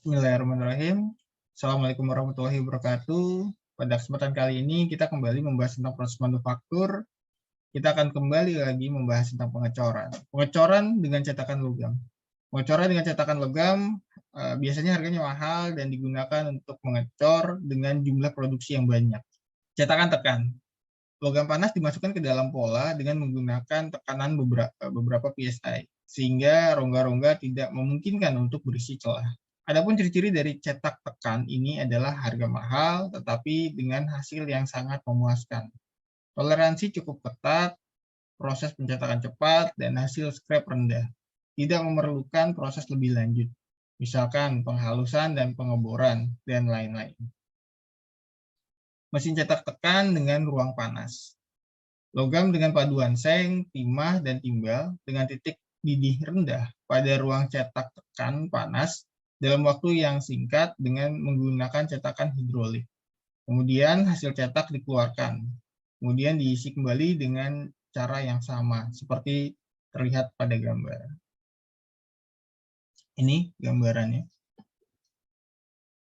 Bismillahirrahmanirrahim. Assalamualaikum warahmatullahi wabarakatuh. Pada kesempatan kali ini kita kembali membahas tentang proses manufaktur. Kita akan kembali lagi membahas tentang pengecoran. Pengecoran dengan cetakan logam. Pengecoran dengan cetakan logam biasanya harganya mahal dan digunakan untuk mengecor dengan jumlah produksi yang banyak. Cetakan tekan. Logam panas dimasukkan ke dalam pola dengan menggunakan tekanan beberapa PSI, sehingga rongga-rongga tidak memungkinkan untuk berisi celah. Adapun ciri-ciri dari cetak tekan ini adalah harga mahal, tetapi dengan hasil yang sangat memuaskan. Toleransi cukup ketat, proses pencetakan cepat, dan hasil scrap rendah. Tidak memerlukan proses lebih lanjut, misalkan penghalusan dan pengeboran, dan lain-lain. Mesin cetak tekan dengan ruang panas. Logam dengan paduan seng, timah, dan timbal dengan titik didih rendah pada ruang cetak tekan panas dalam waktu yang singkat dengan menggunakan cetakan hidrolik. Kemudian hasil cetak dikeluarkan. Kemudian diisi kembali dengan cara yang sama, seperti terlihat pada gambar. Ini gambarannya.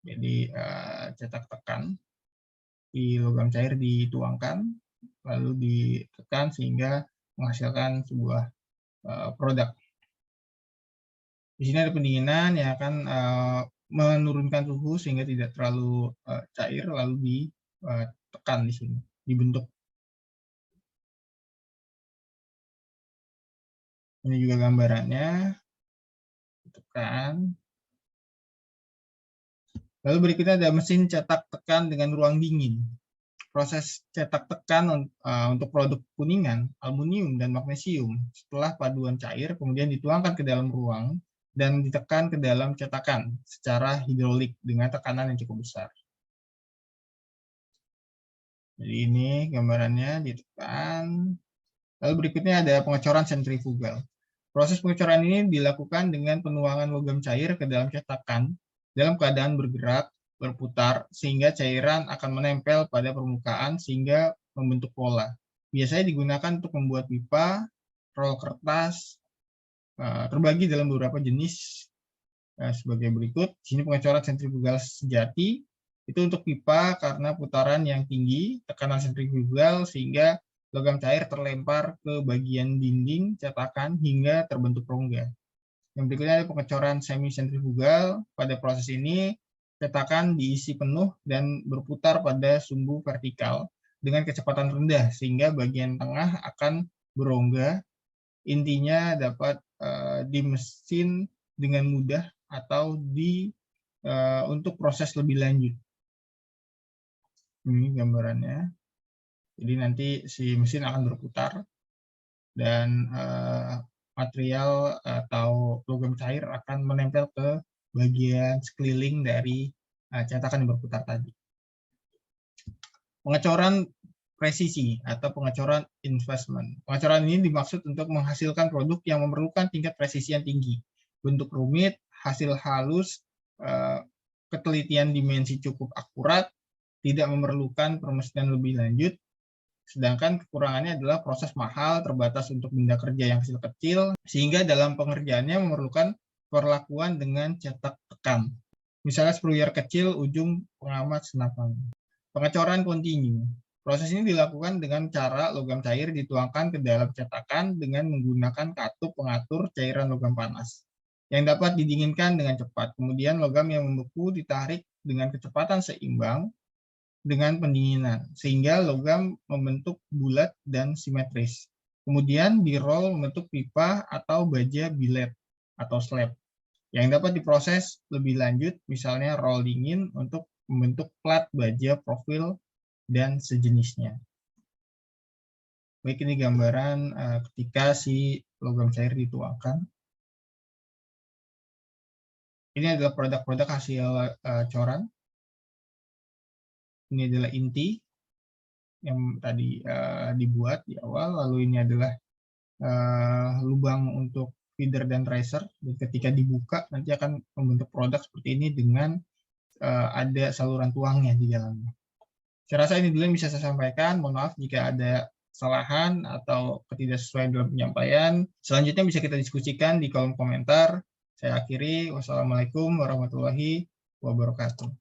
Jadi cetak tekan di logam cair dituangkan, lalu ditekan sehingga menghasilkan sebuah produk. Di sini ada pendinginan yang akan menurunkan suhu sehingga tidak terlalu cair, lalu ditekan di sini, dibentuk. Ini juga gambarannya, tekan. Lalu berikutnya ada mesin cetak tekan dengan ruang dingin. Proses cetak tekan untuk produk kuningan, aluminium, dan magnesium setelah paduan cair kemudian dituangkan ke dalam ruang dan ditekan ke dalam cetakan secara hidrolik dengan tekanan yang cukup besar. Jadi ini gambarannya ditekan. Lalu berikutnya ada pengecoran sentrifugal. Proses pengecoran ini dilakukan dengan penuangan logam cair ke dalam cetakan dalam keadaan bergerak, berputar, sehingga cairan akan menempel pada permukaan sehingga membentuk pola. Biasanya digunakan untuk membuat pipa, rol kertas, terbagi dalam beberapa jenis sebagai berikut. Di sini pengecoran sentrifugal sejati, itu untuk pipa karena putaran yang tinggi, tekanan sentrifugal sehingga logam cair terlempar ke bagian dinding cetakan hingga terbentuk rongga. Yang berikutnya ada pengecoran semi sentrifugal. Pada proses ini, cetakan diisi penuh dan berputar pada sumbu vertikal dengan kecepatan rendah sehingga bagian tengah akan berongga. Intinya dapat dimesin dengan mudah atau untuk proses lebih lanjut. Ini gambarannya. Jadi nanti si mesin akan berputar dan material atau logam cair akan menempel ke bagian sekeliling dari cetakan yang berputar tadi. Pengecoran presisi atau pengecoran investment. Pengecoran ini dimaksud untuk menghasilkan produk yang memerlukan tingkat presisi yang tinggi, bentuk rumit, hasil halus, ketelitian dimensi cukup akurat, tidak memerlukan permesinan lebih lanjut, sedangkan kekurangannya adalah proses mahal, terbatas untuk benda kerja yang kecil-kecil, sehingga dalam pengerjaannya memerlukan perlakuan dengan cetak tekan. Misalnya spruyar kecil ujung pengamat senapan. Pengecoran kontinu. Proses ini dilakukan dengan cara logam cair dituangkan ke dalam cetakan dengan menggunakan katup pengatur cairan logam panas yang dapat didinginkan dengan cepat. Kemudian logam yang membeku ditarik dengan kecepatan seimbang dengan pendinginan, sehingga logam membentuk bulat dan simetris. Kemudian di-roll membentuk pipa atau baja billet atau slab, yang dapat diproses lebih lanjut, misalnya roll dingin untuk membentuk plat baja profil dan sejenisnya. Baik, ini gambaran ketika si logam cair dituangkan. Ini adalah produk-produk hasil coran. Ini adalah inti yang tadi dibuat di awal, lalu ini adalah lubang untuk feeder dan tracer, dan ketika dibuka nanti akan membentuk produk seperti ini dengan ada saluran tuangnya di dalamnya. Saya rasa ini dulu yang bisa saya sampaikan. Mohon maaf jika ada kesalahan atau ketidaksesuaian dalam penyampaian. Selanjutnya bisa kita diskusikan di kolom komentar. Saya akhiri. Wassalamualaikum warahmatullahi wabarakatuh.